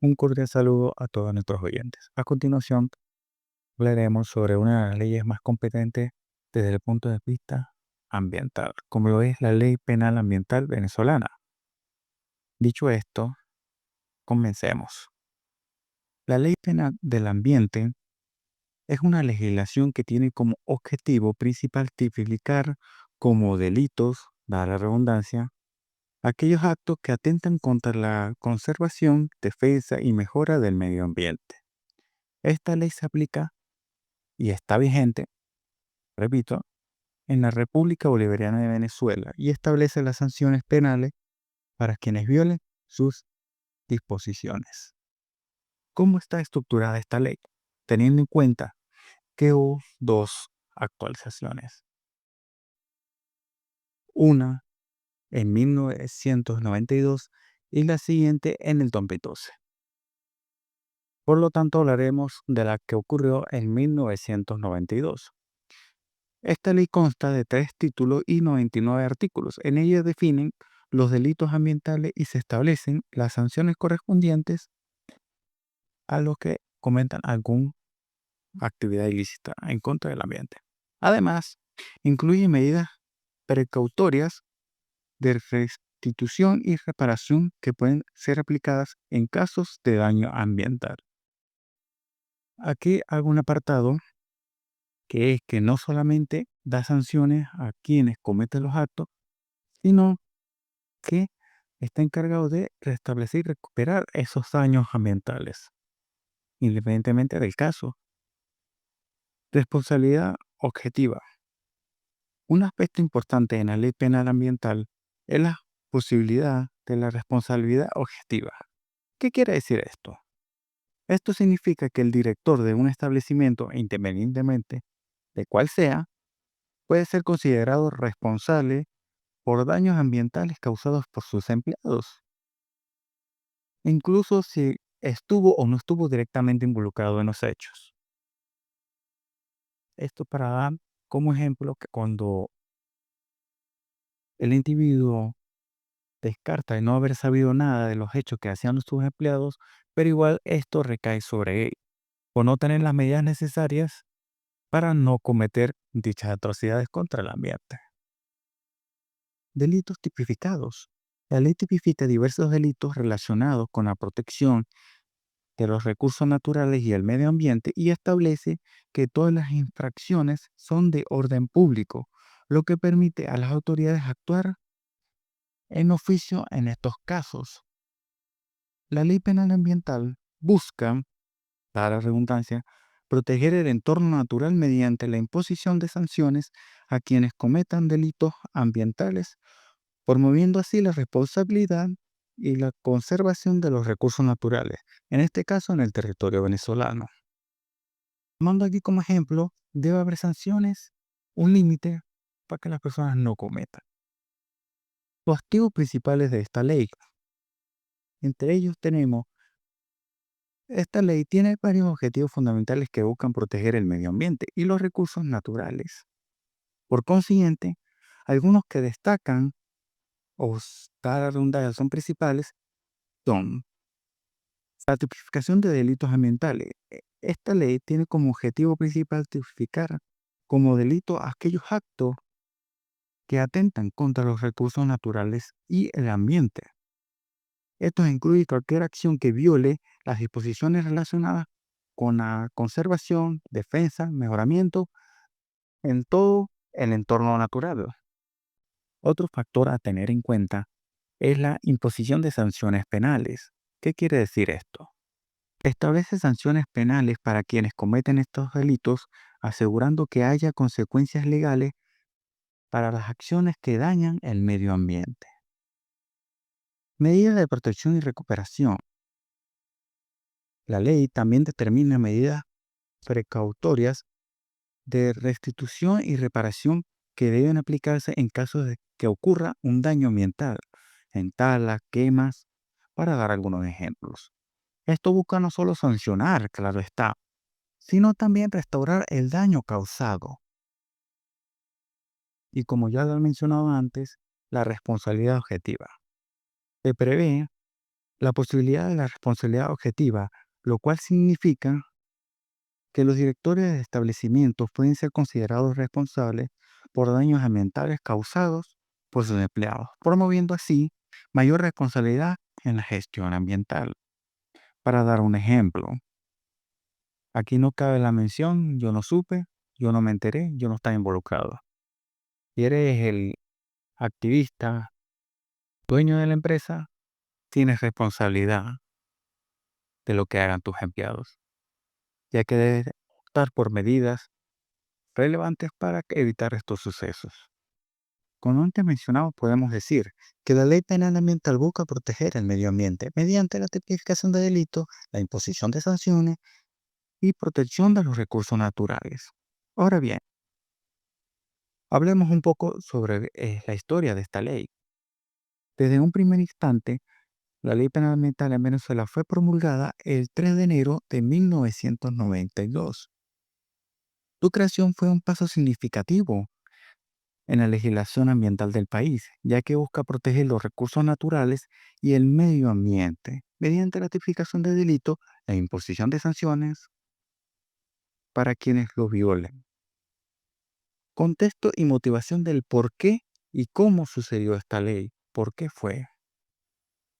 Un cordial saludo a todos nuestros oyentes. A continuación, hablaremos sobre una de las leyes más competentes desde el punto de vista ambiental, como lo es la Ley Penal Ambiental venezolana. Dicho esto, comencemos. La Ley Penal del Ambiente es una legislación que tiene como objetivo principal tipificar como delitos, da la redundancia, aquellos actos que atentan contra la conservación, defensa y mejora del medio ambiente. Esta ley se aplica y está vigente, repito, en la República Bolivariana de Venezuela y establece las sanciones penales para quienes violen sus disposiciones. ¿Cómo está estructurada esta ley? Teniendo en cuenta que hubo dos actualizaciones. Una en 1992 y la siguiente en el 2012. Por lo tanto, hablaremos de la que ocurrió en 1992. Esta ley consta de 3 títulos y 99 artículos. En ella definen los delitos ambientales y se establecen las sanciones correspondientes a los que cometan alguna actividad ilícita en contra del ambiente. Además, incluye medidas precautorias de restitución y reparación que pueden ser aplicadas en casos de daño ambiental. Aquí hago un apartado que es que no solamente da sanciones a quienes cometen los actos, sino que está encargado de restablecer y recuperar esos daños ambientales, independientemente del caso. Responsabilidad objetiva. Un aspecto importante en la ley penal ambiental es la posibilidad de la responsabilidad objetiva. ¿Qué quiere decir esto? Esto significa que el director de un establecimiento, independientemente de cuál sea, puede ser considerado responsable por daños ambientales causados por sus empleados, incluso si estuvo o no estuvo directamente involucrado en los hechos. Esto para dar como ejemplo que cuando el individuo descarta de no haber sabido nada de los hechos que hacían sus empleados, pero igual esto recae sobre él, por no tener las medidas necesarias para no cometer dichas atrocidades contra el ambiente. Delitos tipificados. La ley tipifica diversos delitos relacionados con la protección de los recursos naturales y el medio ambiente y establece que todas las infracciones son de orden público, lo que permite a las autoridades actuar en oficio en estos casos. La ley penal ambiental busca, para la redundancia, proteger el entorno natural mediante la imposición de sanciones a quienes cometan delitos ambientales, promoviendo así la responsabilidad y la conservación de los recursos naturales, en este caso en el territorio venezolano. Tomando aquí como ejemplo, debe haber sanciones, un límite para que las personas no cometan. Los activos principales de esta ley, entre ellos tenemos, esta ley tiene varios objetivos fundamentales que buscan proteger el medio ambiente y los recursos naturales. Por consiguiente, algunos que destacan o dar la redundancia son principales son la tipificación de delitos ambientales. Esta ley tiene como objetivo principal tipificar como delito aquellos actos que atentan contra los recursos naturales y el ambiente. Esto incluye cualquier acción que viole las disposiciones relacionadas con la conservación, defensa, mejoramiento en todo el entorno natural. Otro factor a tener en cuenta es la imposición de sanciones penales. ¿Qué quiere decir esto? Establece sanciones penales para quienes cometen estos delitos, asegurando que haya consecuencias legales para las acciones que dañan el medio ambiente. Medidas de protección y recuperación. La ley también determina medidas precautorias de restitución y reparación que deben aplicarse en caso de que ocurra un daño ambiental, en talas, quemas, para dar algunos ejemplos. Esto busca no solo sancionar, claro está, sino también restaurar el daño causado. Y como ya lo he mencionado antes, la responsabilidad objetiva. Se prevé la posibilidad de la responsabilidad objetiva, lo cual significa que los directores de establecimientos pueden ser considerados responsables por daños ambientales causados por sus empleados, promoviendo así mayor responsabilidad en la gestión ambiental. Para dar un ejemplo, aquí no cabe la mención, yo no supe, yo no me enteré, yo no estaba involucrado. Si eres el activista, dueño de la empresa, tienes responsabilidad de lo que hagan tus empleados, ya que debes optar por medidas relevantes para evitar estos sucesos. Como antes mencionado, podemos decir que la ley penal ambiental busca proteger el medio ambiente mediante la tipificación de delitos, la imposición de sanciones y protección de los recursos naturales. Ahora bien, hablemos un poco sobre la historia de esta ley. Desde un primer instante, la ley penal ambiental en Venezuela fue promulgada el 3 de enero de 1992. Su creación fue un paso significativo en la legislación ambiental del país, ya que busca proteger los recursos naturales y el medio ambiente mediante la tipificación de delitos e imposición de sanciones para quienes lo violen. Contexto y motivación del por qué y cómo sucedió esta ley, por qué fue.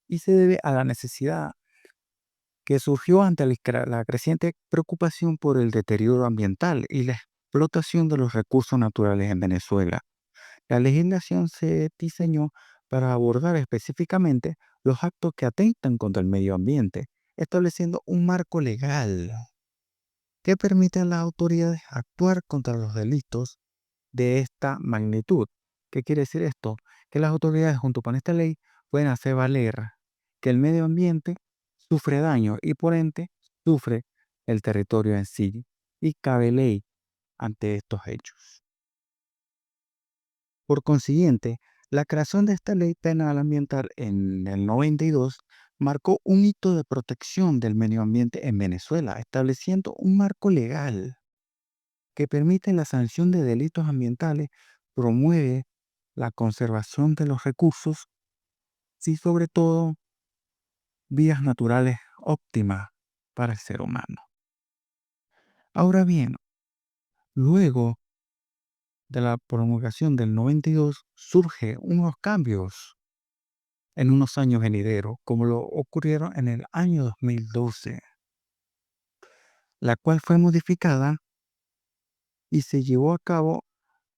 Y se debe a la necesidad que surgió ante la creciente preocupación por el deterioro ambiental y la explotación de los recursos naturales en Venezuela. La legislación se diseñó para abordar específicamente los actos que atentan contra el medio ambiente, estableciendo un marco legal que permite a las autoridades actuar contra los delitos de esta magnitud. ¿Qué quiere decir esto? Que las autoridades junto con esta ley pueden hacer valer que el medio ambiente sufre daño y por ende sufre el territorio en sí y cabe ley ante estos hechos. Por consiguiente, la creación de esta ley penal ambiental en el 92 marcó un hito de protección del medio ambiente en Venezuela, estableciendo un marco legal que permite la sanción de delitos ambientales, promueve la conservación de los recursos y sobre todo vías naturales óptimas para el ser humano. Ahora bien, luego de la promulgación del 92 surge unos cambios en unos años venideros, como lo ocurrieron en el año 2012, la cual fue modificada y se llevó a cabo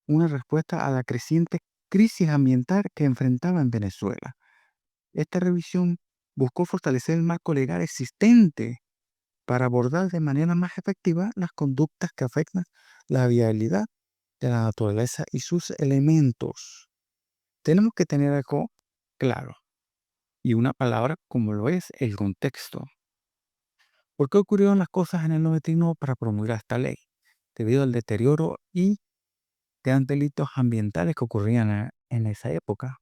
una respuesta a la creciente crisis ambiental que enfrentaba en Venezuela. Esta revisión buscó fortalecer el marco legal existente para abordar de manera más efectiva las conductas que afectan la viabilidad de la naturaleza y sus elementos. Tenemos que tener algo claro y una palabra como lo es el contexto. ¿Por qué ocurrieron las cosas en el 91 para promulgar esta ley? Debido al deterioro y de delitos ambientales que ocurrían en esa época.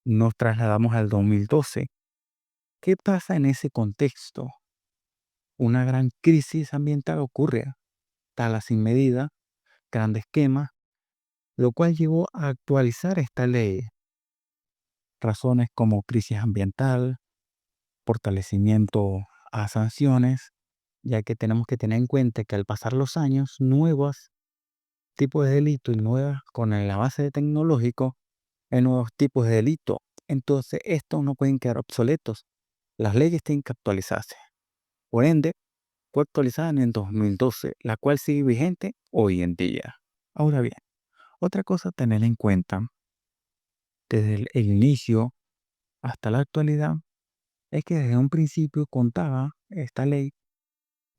Nos trasladamos al 2012. ¿Qué pasa en ese contexto? Una gran crisis ambiental ocurre, tala sin medida, grandes quemas, lo cual llevó a actualizar esta ley. Razones como crisis ambiental, fortalecimiento a sanciones, ya que tenemos que tener en cuenta que al pasar los años, nuevos tipos de delitos y nuevas, con el avance tecnológico, hay nuevos tipos de delito. Entonces, estos no pueden quedar obsoletos. Las leyes tienen que actualizarse. Por ende, fue actualizada en el 2012, la cual sigue vigente hoy en día. Ahora bien, otra cosa a tener en cuenta desde el inicio hasta la actualidad es que desde un principio contaba esta ley,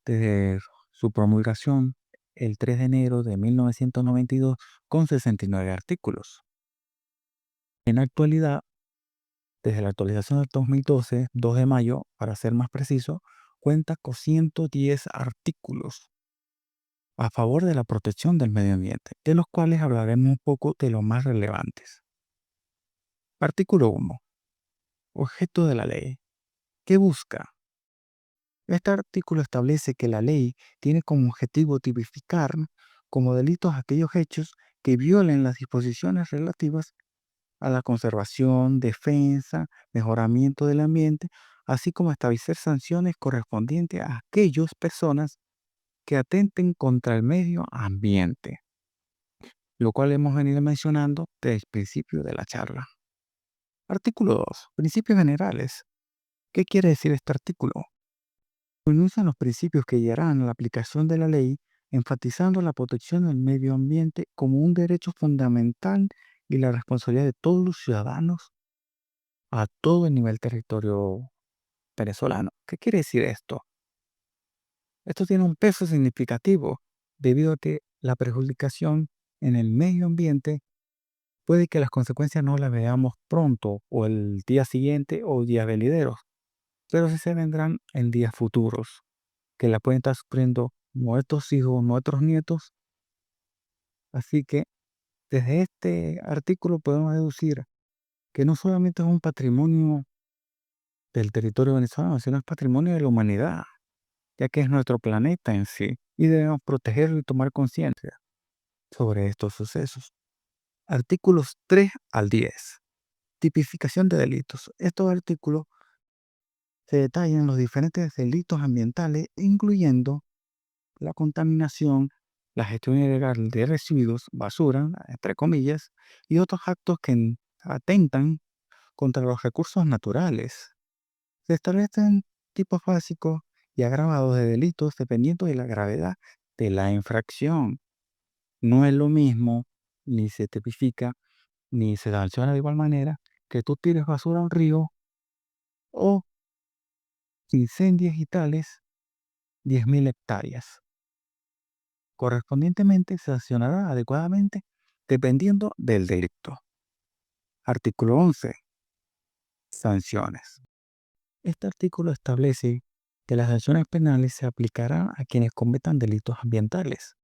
desde su promulgación el 3 de enero de 1992, con 69 artículos. En la actualidad, desde la actualización del 2012, 2 de mayo, para ser más preciso, cuenta con 110 artículos a favor de la protección del medio ambiente, de los cuales hablaremos un poco de los más relevantes. Artículo 1. Objeto de la ley. ¿Qué busca? Este artículo establece que la ley tiene como objetivo tipificar como delitos aquellos hechos que violen las disposiciones relativas a la conservación, defensa, mejoramiento del ambiente así como establecer sanciones correspondientes a aquellas personas que atenten contra el medio ambiente, lo cual hemos venido mencionando desde el principio de la charla. Artículo 2. Principios generales. ¿Qué quiere decir este artículo? Enuncian los principios que guiarán la aplicación de la ley, enfatizando la protección del medio ambiente como un derecho fundamental y la responsabilidad de todos los ciudadanos a todo el nivel territorio venezolano. ¿Qué quiere decir esto? Esto tiene un peso significativo debido a que la perjudicación en el medio ambiente puede que las consecuencias no las veamos pronto o el día siguiente o días venideros, pero sí se vendrán en días futuros, que la pueden estar sufriendo nuestros hijos, nuestros nietos. Así que desde este artículo podemos deducir que no solamente es un patrimonio del territorio venezolano, sino es patrimonio de la humanidad, ya que es nuestro planeta en sí, y debemos protegerlo y tomar conciencia sobre estos sucesos. Artículos 3 al 10. Tipificación de delitos. Estos artículos se detallan los diferentes delitos ambientales, incluyendo la contaminación, la gestión ilegal de residuos, basura, entre comillas, y otros actos que atentan contra los recursos naturales. Se establecen tipos básicos y agravados de delitos dependiendo de la gravedad de la infracción. No es lo mismo, ni se tipifica, ni se sanciona de igual manera que tú tires basura a un río o incendies y tales 10.000 hectáreas. Correspondientemente se sancionará adecuadamente dependiendo del delito. Artículo 11. Sanciones. Este artículo establece que las sanciones penales se aplicarán a quienes cometan delitos ambientales,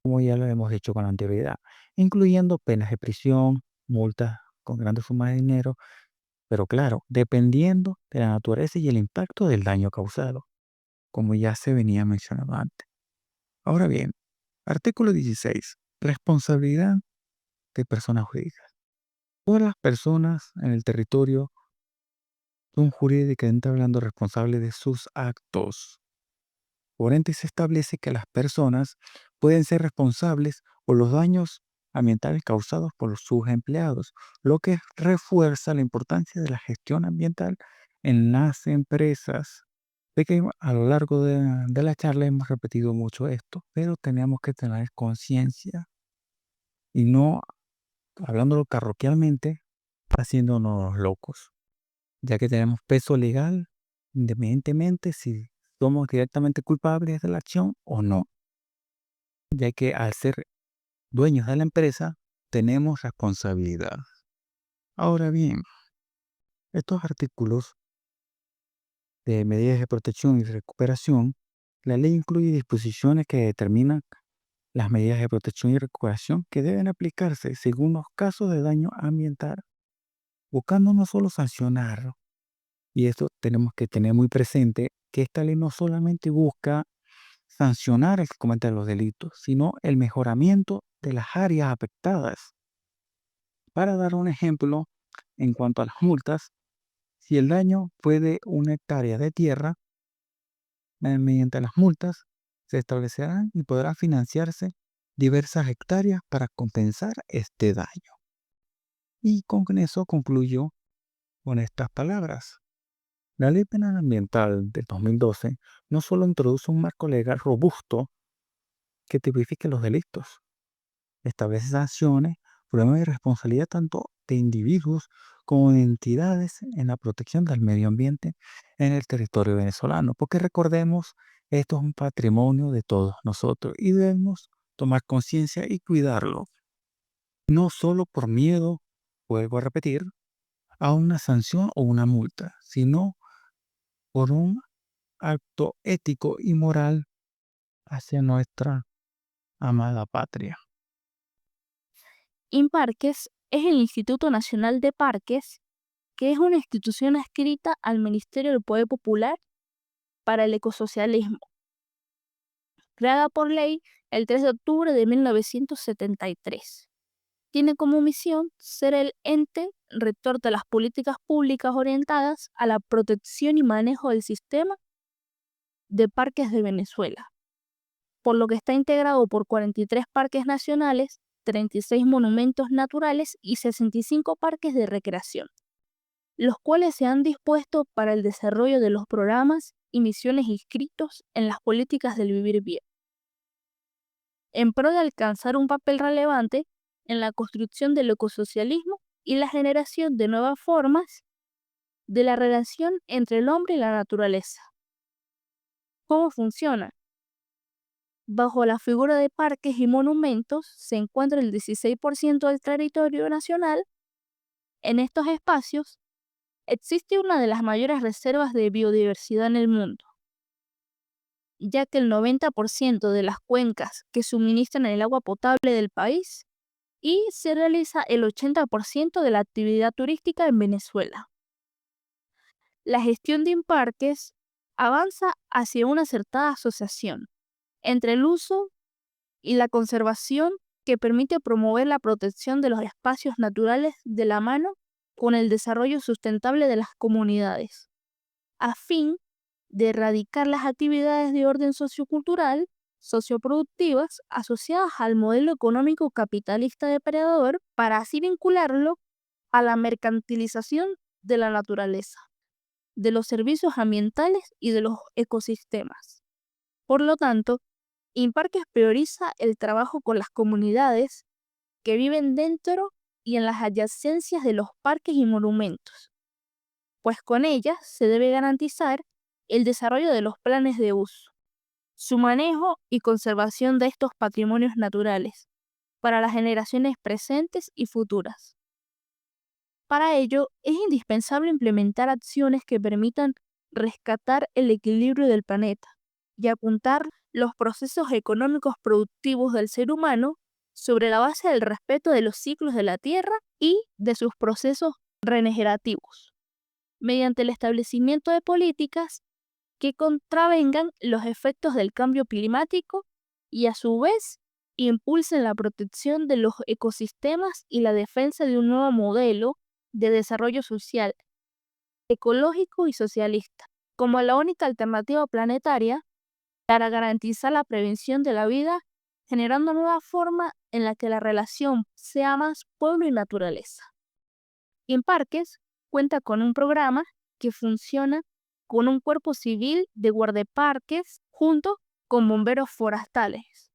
como ya lo hemos dicho con anterioridad, incluyendo penas de prisión, multas con grandes sumas de dinero, pero claro, dependiendo de la naturaleza y el impacto del daño causado, como ya se venía mencionando antes. Ahora bien, artículo 16. Responsabilidad de personas jurídicas. Todas las personas en el territorio son jurídicamente hablando responsables de sus actos. Por ende, se establece que las personas pueden ser responsables por los daños ambientales causados por sus empleados, lo que refuerza la importancia de la gestión ambiental en las empresas. Sé que a lo largo de la charla hemos repetido mucho esto, pero tenemos que tener conciencia y no, hablándolo parroquialmente, haciéndonos locos, ya que tenemos peso legal independientemente si somos directamente culpables de la acción o no, ya que al ser dueños de la empresa tenemos responsabilidad. Ahora bien, estos artículos de medidas de protección y recuperación, la ley incluye disposiciones que determinan las medidas de protección y recuperación que deben aplicarse según los casos de daño ambiental, buscando no solo sancionar, y esto tenemos que tener muy presente, que esta ley no solamente busca sancionar al que cometa los delitos, sino el mejoramiento de las áreas afectadas. Para dar un ejemplo, en cuanto a las multas, si el daño fue de 1 hectárea de tierra, mediante las multas se establecerán y podrán financiarse diversas hectáreas para compensar este daño. Y con eso concluyo con estas palabras. La Ley Penal Ambiental del 2012 no solo introduce un marco legal robusto que tipifique los delitos, establece sanciones, promueve responsabilidad tanto de individuos como de entidades en la protección del medio ambiente en el territorio venezolano, porque recordemos, esto es un patrimonio de todos nosotros y debemos tomar conciencia y cuidarlo, no solo por miedo, vuelvo a repetir, a una sanción o una multa, sino por un acto ético y moral hacia nuestra amada patria. INPARQUES es el Instituto Nacional de Parques, que es una institución adscrita al Ministerio del Poder Popular para el Ecosocialismo, creada por ley el 3 de octubre de 1973. Tiene como misión ser el ente rector de las políticas públicas orientadas a la protección y manejo del sistema de parques de Venezuela, por lo que está integrado por 43 parques nacionales, 36 monumentos naturales y 65 parques de recreación, los cuales se han dispuesto para el desarrollo de los programas y misiones inscritos en las políticas del vivir bien, en pro de alcanzar un papel relevante en la construcción del ecosocialismo y la generación de nuevas formas de la relación entre el hombre y la naturaleza. ¿Cómo funciona? Bajo la figura de parques y monumentos se encuentra el 16% del territorio nacional. En estos espacios existe una de las mayores reservas de biodiversidad en el mundo, ya que el 90% de las cuencas que suministran el agua potable del país y se realiza el 80% de la actividad turística en Venezuela. La gestión de parques avanza hacia una acertada asociación entre el uso y la conservación que permite promover la protección de los espacios naturales de la mano con el desarrollo sustentable de las comunidades, a fin de erradicar las actividades de orden sociocultural, socioproductivas asociadas al modelo económico capitalista depredador para así vincularlo a la mercantilización de la naturaleza, de los servicios ambientales y de los ecosistemas. Por lo tanto, Imparques prioriza el trabajo con las comunidades que viven dentro y en las adyacencias de los parques y monumentos, pues con ellas se debe garantizar el desarrollo de los planes de uso, su manejo y conservación de estos patrimonios naturales para las generaciones presentes y futuras. Para ello, es indispensable implementar acciones que permitan rescatar el equilibrio del planeta y apuntar los procesos económicos productivos del ser humano sobre la base del respeto de los ciclos de la Tierra y de sus procesos regenerativos, mediante el establecimiento de políticas que contravengan los efectos del cambio climático y a su vez impulsen la protección de los ecosistemas y la defensa de un nuevo modelo de desarrollo social, ecológico y socialista, como la única alternativa planetaria para garantizar la prevención de la vida, generando nueva forma en la que la relación sea más pueblo y naturaleza. Imparques cuenta con un programa que funciona con un cuerpo civil de guardaparques junto con bomberos forestales.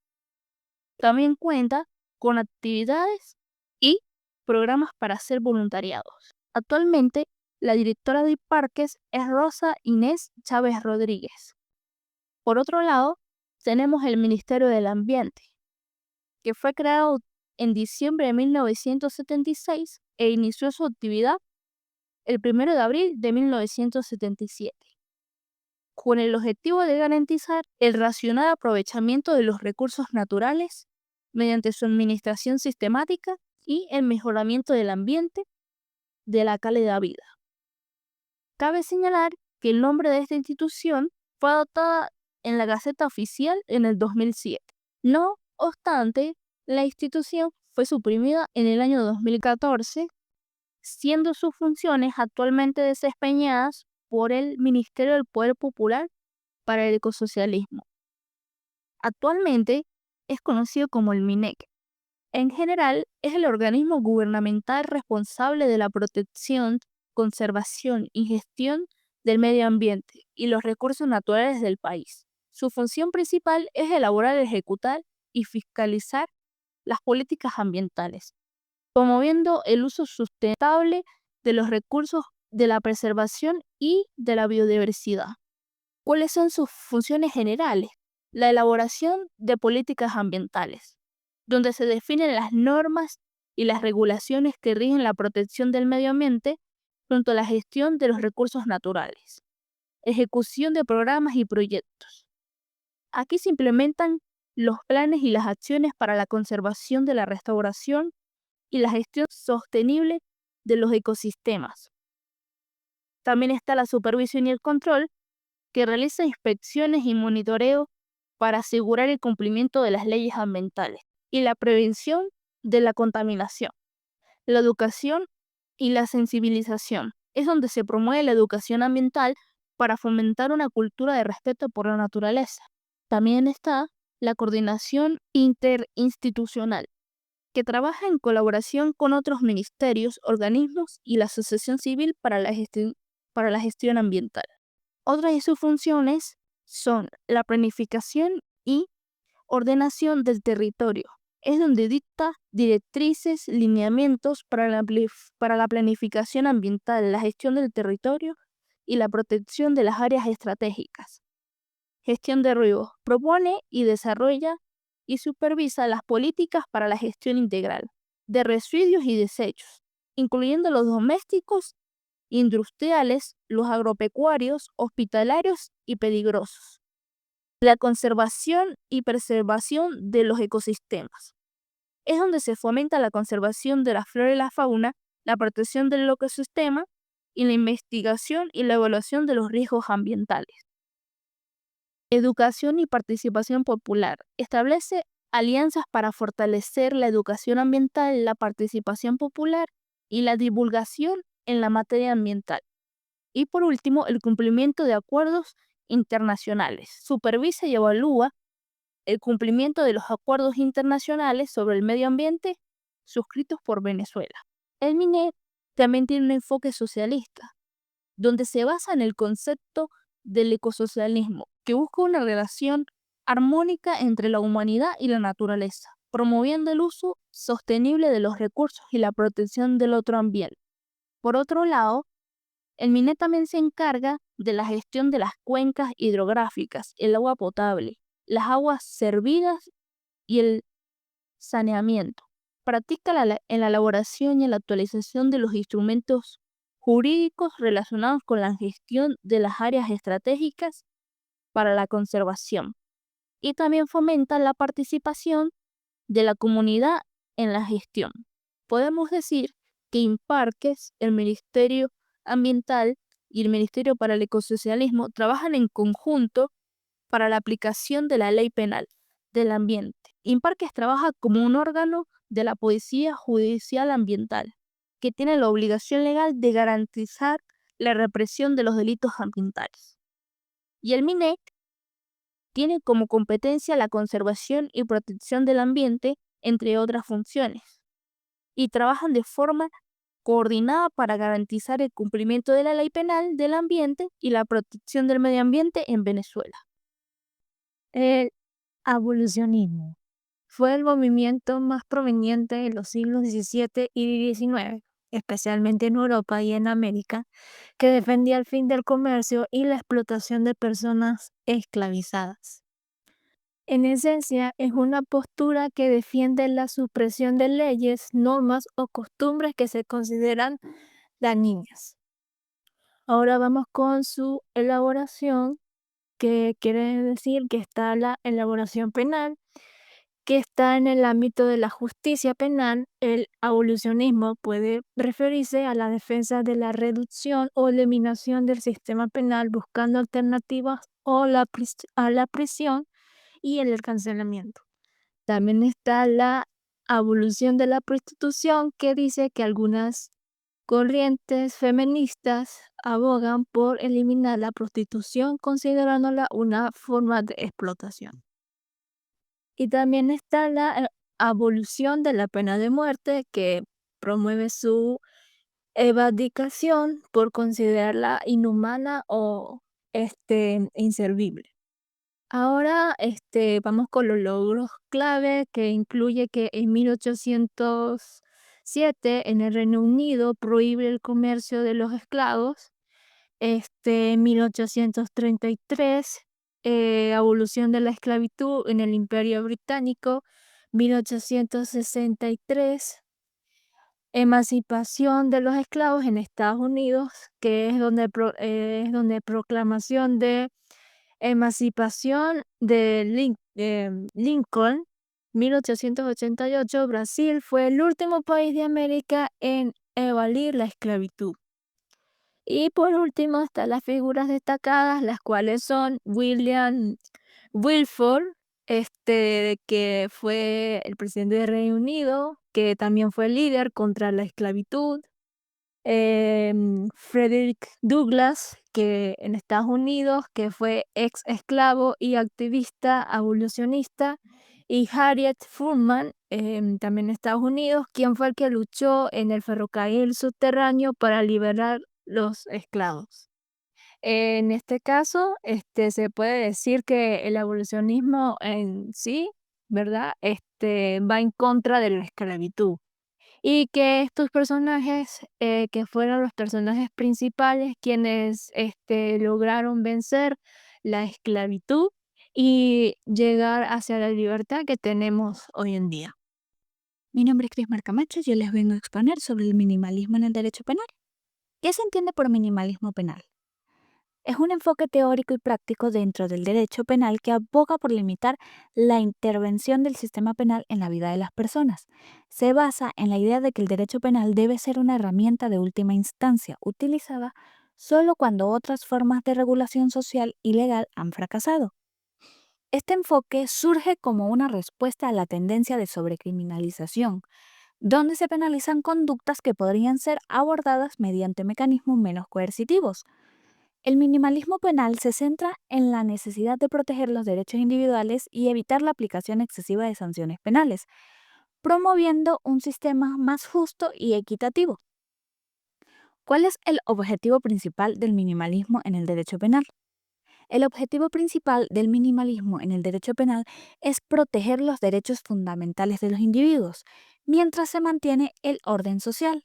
También cuenta con actividades y programas para hacer voluntariados. Actualmente, la directora de parques es Rosa Inés Chávez Rodríguez. Por otro lado, tenemos el Ministerio del Ambiente, que fue creado en diciembre de 1976 e inició su actividad el 1 de abril de 1977, con el objetivo de garantizar el racional aprovechamiento de los recursos naturales mediante su administración sistemática y el mejoramiento del ambiente de la calidad de vida. Cabe señalar que el nombre de esta institución fue adoptada en la Gaceta Oficial en el 2007. No obstante, la institución fue suprimida en el año 2014, siendo sus funciones actualmente desempeñadas por el Ministerio del Poder Popular para el Ecosocialismo. Actualmente es conocido como el MINEC. En general, es el organismo gubernamental responsable de la protección, conservación y gestión del medio ambiente y los recursos naturales del país. Su función principal es elaborar, ejecutar y fiscalizar las políticas ambientales, promoviendo el uso sustentable de los recursos de la preservación y de la biodiversidad. ¿Cuáles son sus funciones generales? La elaboración de políticas ambientales, donde se definen las normas y las regulaciones que rigen la protección del medio ambiente junto a la gestión de los recursos naturales. Ejecución de programas y proyectos. Aquí se implementan los planes y las acciones para la conservación de la restauración y la gestión sostenible de los ecosistemas. También está la supervisión y el control, que realiza inspecciones y monitoreo para asegurar el cumplimiento de las leyes ambientales y la prevención de la contaminación. La educación y la sensibilización. Es donde se promueve la educación ambiental para fomentar una cultura de respeto por la naturaleza. También está la coordinación interinstitucional, que trabaja en colaboración con otros ministerios, organismos y la asociación civil para para la gestión ambiental. Otras de sus funciones son la planificación y ordenación del territorio. Es donde dicta directrices, lineamientos para la planificación ambiental, la gestión del territorio y la protección de las áreas estratégicas. Gestión de ruidos. Propone y desarrolla y supervisa las políticas para la gestión integral de residuos y desechos, incluyendo los domésticos, industriales, los agropecuarios, hospitalarios y peligrosos. La conservación y preservación de los ecosistemas. Es donde se fomenta la conservación de la flora y la fauna, la protección del ecosistema y la investigación y la evaluación de los riesgos ambientales. Educación y participación popular. Establece alianzas para fortalecer la educación ambiental, la participación popular y la divulgación en la materia ambiental. Y por último, el cumplimiento de acuerdos internacionales. Supervisa y evalúa el cumplimiento de los acuerdos internacionales sobre el medio ambiente suscritos por Venezuela. El MINED también tiene un enfoque socialista, donde se basa en el concepto del ecosocialismo, que busca una relación armónica entre la humanidad y la naturaleza, promoviendo el uso sostenible de los recursos y la protección del otro ambiente. Por otro lado, el MINED también se encarga de la gestión de las cuencas hidrográficas, el agua potable, las aguas servidas y el saneamiento. Practica en la elaboración y la actualización de los instrumentos jurídicos relacionados con la gestión de las áreas estratégicas para la conservación. Y también fomenta la participación de la comunidad en la gestión. Podemos decir que INPARQUES, el Ministerio Ambiental y el Ministerio para el Ecosocialismo trabajan en conjunto para la aplicación de la ley penal del ambiente. INPARQUES trabaja como un órgano de la Policía Judicial Ambiental, que tiene la obligación legal de garantizar la represión de los delitos ambientales. Y el MINEC tiene como competencia la conservación y protección del ambiente, entre otras funciones, y trabajan de forma coordinada para garantizar el cumplimiento de la ley penal del ambiente y la protección del medio ambiente en Venezuela. El abolicionismo fue el movimiento más proveniente en los siglos XVII y XIX, especialmente en Europa y en América, que defendía el fin del comercio y la explotación de personas esclavizadas. En esencia, es una postura que defiende la supresión de leyes, normas o costumbres que se consideran dañinas. Ahora vamos con su elaboración, que quiere decir que está la elaboración penal, que está en el ámbito de la justicia penal. El abolicionismo puede referirse a la defensa de la reducción o eliminación del sistema penal, buscando alternativas a la prisión y el cancelamiento. También está la abolición de la prostitución, que dice que algunas corrientes feministas abogan por eliminar la prostitución, considerándola una forma de explotación. Y también está la abolición de la pena de muerte, que promueve su erradicación por considerarla inhumana o inservible. Ahora vamos con los logros clave, que incluye que en 1807 en el Reino Unido prohíbe el comercio de los esclavos. En 1833 abolición de la esclavitud en el Imperio Británico. 1863 emancipación de los esclavos en Estados Unidos, que es donde proclamación de emancipación de Lincoln. 1888 Brasil fue el último país de América en abolir la esclavitud. Y por último están las figuras destacadas, las cuales son William Wilford, que fue el presidente del Reino Unido, que también fue líder contra la esclavitud. Frederick Douglass, que en Estados Unidos, que fue ex esclavo y activista abolicionista, y Harriet Tubman, también en Estados Unidos, quien fue el que luchó en el ferrocarril subterráneo para liberar los esclavos. En este caso, se puede decir que el abolicionismo en sí, ¿verdad? Va en contra de la esclavitud. Y que estos personajes, que fueron los personajes principales quienes lograron vencer la esclavitud y llegar hacia la libertad que tenemos hoy en día. Mi nombre es Crismar Camacho y yo les vengo a exponer sobre el minimalismo en el derecho penal. ¿Qué se entiende por minimalismo penal? Es un enfoque teórico y práctico dentro del derecho penal que aboga por limitar la intervención del sistema penal en la vida de las personas. Se basa en la idea de que el derecho penal debe ser una herramienta de última instancia, utilizada solo cuando otras formas de regulación social y legal han fracasado. Este enfoque surge como una respuesta a la tendencia de sobrecriminalización, donde se penalizan conductas que podrían ser abordadas mediante mecanismos menos coercitivos. El minimalismo penal se centra en la necesidad de proteger los derechos individuales y evitar la aplicación excesiva de sanciones penales, promoviendo un sistema más justo y equitativo. ¿Cuál es el objetivo principal del minimalismo en el derecho penal? El objetivo principal del minimalismo en el derecho penal es proteger los derechos fundamentales de los individuos, mientras se mantiene el orden social.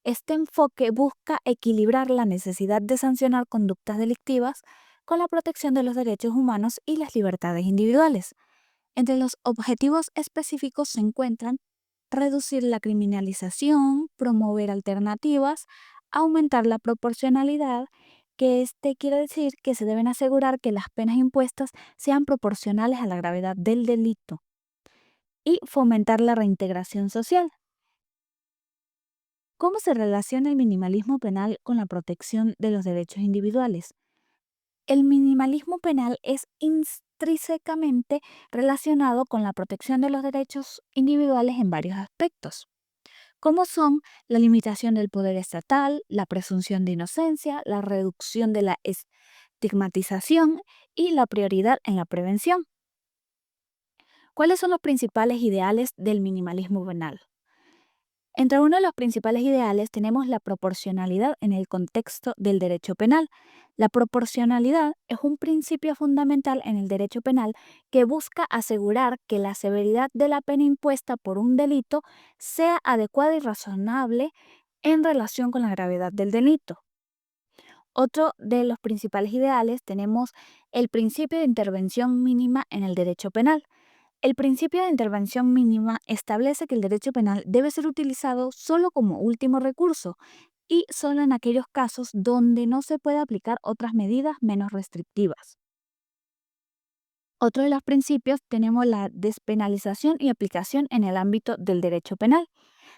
Este enfoque busca equilibrar la necesidad de sancionar conductas delictivas con la protección de los derechos humanos y las libertades individuales. Entre los objetivos específicos se encuentran reducir la criminalización, promover alternativas, aumentar la proporcionalidad, que quiere decir que se deben asegurar que las penas impuestas sean proporcionales a la gravedad del delito, y fomentar la reintegración social. ¿Cómo se relaciona el minimalismo penal con la protección de los derechos individuales? El minimalismo penal es intrínsecamente relacionado con la protección de los derechos individuales en varios aspectos, como son la limitación del poder estatal, la presunción de inocencia, la reducción de la estigmatización y la prioridad en la prevención. ¿Cuáles son los principales ideales del minimalismo penal? Entre uno de los principales ideales tenemos la proporcionalidad en el contexto del derecho penal. La proporcionalidad es un principio fundamental en el derecho penal que busca asegurar que la severidad de la pena impuesta por un delito sea adecuada y razonable en relación con la gravedad del delito. Otro de los principales ideales tenemos el principio de intervención mínima en el derecho penal. El principio de intervención mínima establece que el derecho penal debe ser utilizado solo como último recurso y solo en aquellos casos donde no se puede aplicar otras medidas menos restrictivas. Otro de los principios tenemos la despenalización y aplicación en el ámbito del derecho penal.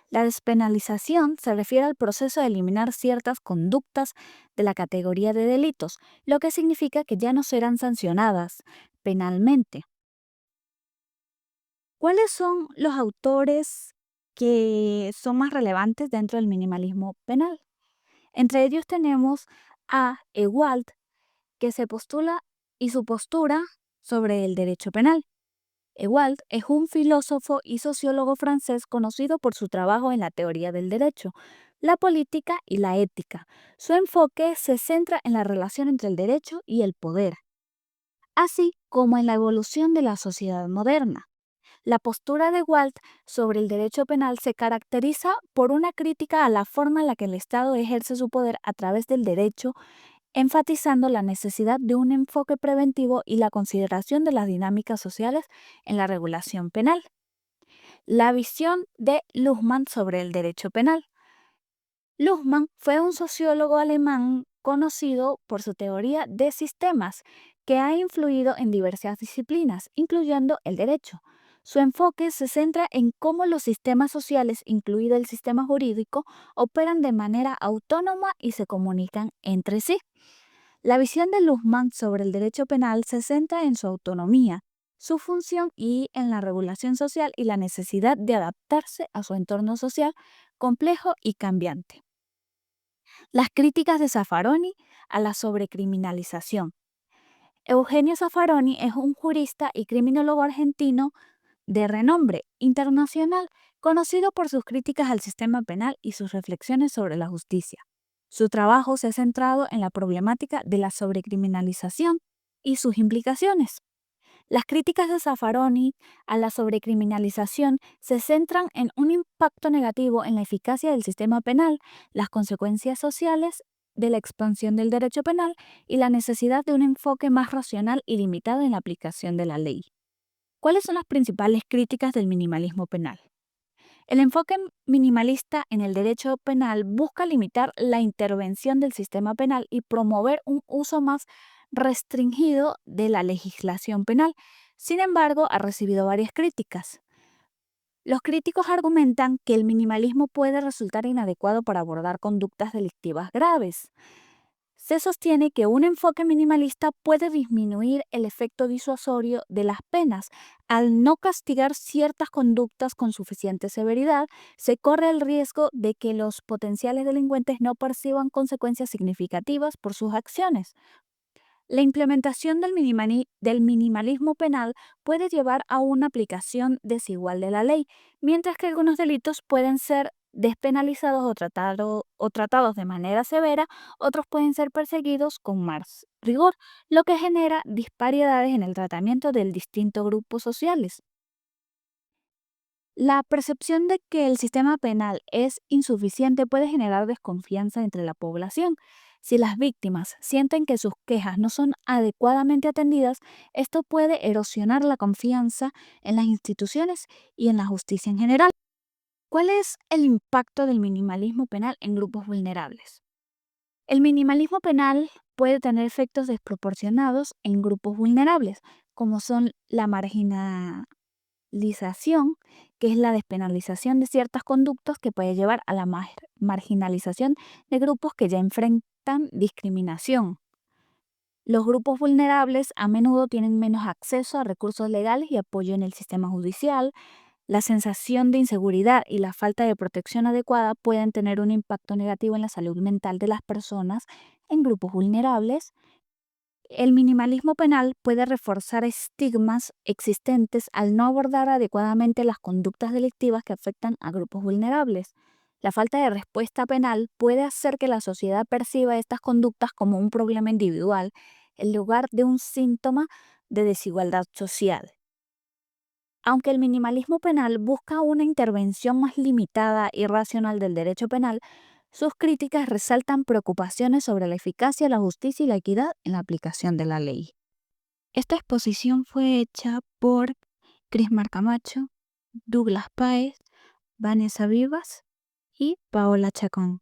La despenalización se refiere al proceso de eliminar ciertas conductas de la categoría de delitos, lo que significa que ya no serán sancionadas penalmente. ¿Cuáles son los autores que son más relevantes dentro del minimalismo penal? Entre ellos tenemos a Ewald, que se postula y su postura sobre el derecho penal. Ewald es un filósofo y sociólogo francés conocido por su trabajo en la teoría del derecho, la política y la ética. Su enfoque se centra en la relación entre el derecho y el poder, así como en la evolución de la sociedad moderna. La postura de Walt sobre el derecho penal se caracteriza por una crítica a la forma en la que el Estado ejerce su poder a través del derecho, enfatizando la necesidad de un enfoque preventivo y la consideración de las dinámicas sociales en la regulación penal. La visión de Luhmann sobre el derecho penal. Luhmann fue un sociólogo alemán conocido por su teoría de sistemas, que ha influido en diversas disciplinas, incluyendo el derecho. Su enfoque se centra en cómo los sistemas sociales, incluido el sistema jurídico, operan de manera autónoma y se comunican entre sí. La visión de Luhmann sobre el derecho penal se centra en su autonomía, su función y en la regulación social y la necesidad de adaptarse a su entorno social complejo y cambiante. Las críticas de Zaffaroni a la sobrecriminalización. Eugenio Zaffaroni es un jurista y criminólogo argentino de renombre internacional, conocido por sus críticas al sistema penal y sus reflexiones sobre la justicia. Su trabajo se ha centrado en la problemática de la sobrecriminalización y sus implicaciones. Las críticas de Zaffaroni a la sobrecriminalización se centran en un impacto negativo en la eficacia del sistema penal, las consecuencias sociales de la expansión del derecho penal y la necesidad de un enfoque más racional y limitado en la aplicación de la ley. ¿Cuáles son las principales críticas del minimalismo penal? El enfoque minimalista en el derecho penal busca limitar la intervención del sistema penal y promover un uso más restringido de la legislación penal. Sin embargo, ha recibido varias críticas. Los críticos argumentan que el minimalismo puede resultar inadecuado para abordar conductas delictivas graves. Se sostiene que un enfoque minimalista puede disminuir el efecto disuasorio de las penas. Al no castigar ciertas conductas con suficiente severidad, se corre el riesgo de que los potenciales delincuentes no perciban consecuencias significativas por sus acciones. La implementación del minimalismo penal puede llevar a una aplicación desigual de la ley, mientras que algunos delitos pueden ser despenalizados o tratados de manera severa, otros pueden ser perseguidos con más rigor, lo que genera disparidades en el tratamiento de distintos grupos sociales. La percepción de que el sistema penal es insuficiente puede generar desconfianza entre la población. Si las víctimas sienten que sus quejas no son adecuadamente atendidas, esto puede erosionar la confianza en las instituciones y en la justicia en general. ¿Cuál es el impacto del minimalismo penal en grupos vulnerables? El minimalismo penal puede tener efectos desproporcionados en grupos vulnerables, como son la marginalización, que es la despenalización de ciertas conductas que puede llevar a la marginalización de grupos que ya enfrentan discriminación. Los grupos vulnerables a menudo tienen menos acceso a recursos legales y apoyo en el sistema judicial. La sensación de inseguridad y la falta de protección adecuada pueden tener un impacto negativo en la salud mental de las personas en grupos vulnerables. El minimalismo penal puede reforzar estigmas existentes al no abordar adecuadamente las conductas delictivas que afectan a grupos vulnerables. La falta de respuesta penal puede hacer que la sociedad perciba estas conductas como un problema individual en lugar de un síntoma de desigualdad social. Aunque el minimalismo penal busca una intervención más limitada y racional del derecho penal, sus críticas resaltan preocupaciones sobre la eficacia, la justicia y la equidad en la aplicación de la ley. Esta exposición fue hecha por Crismar Camacho, Douglas Páez, Vanessa Vivas y Paola Chacón.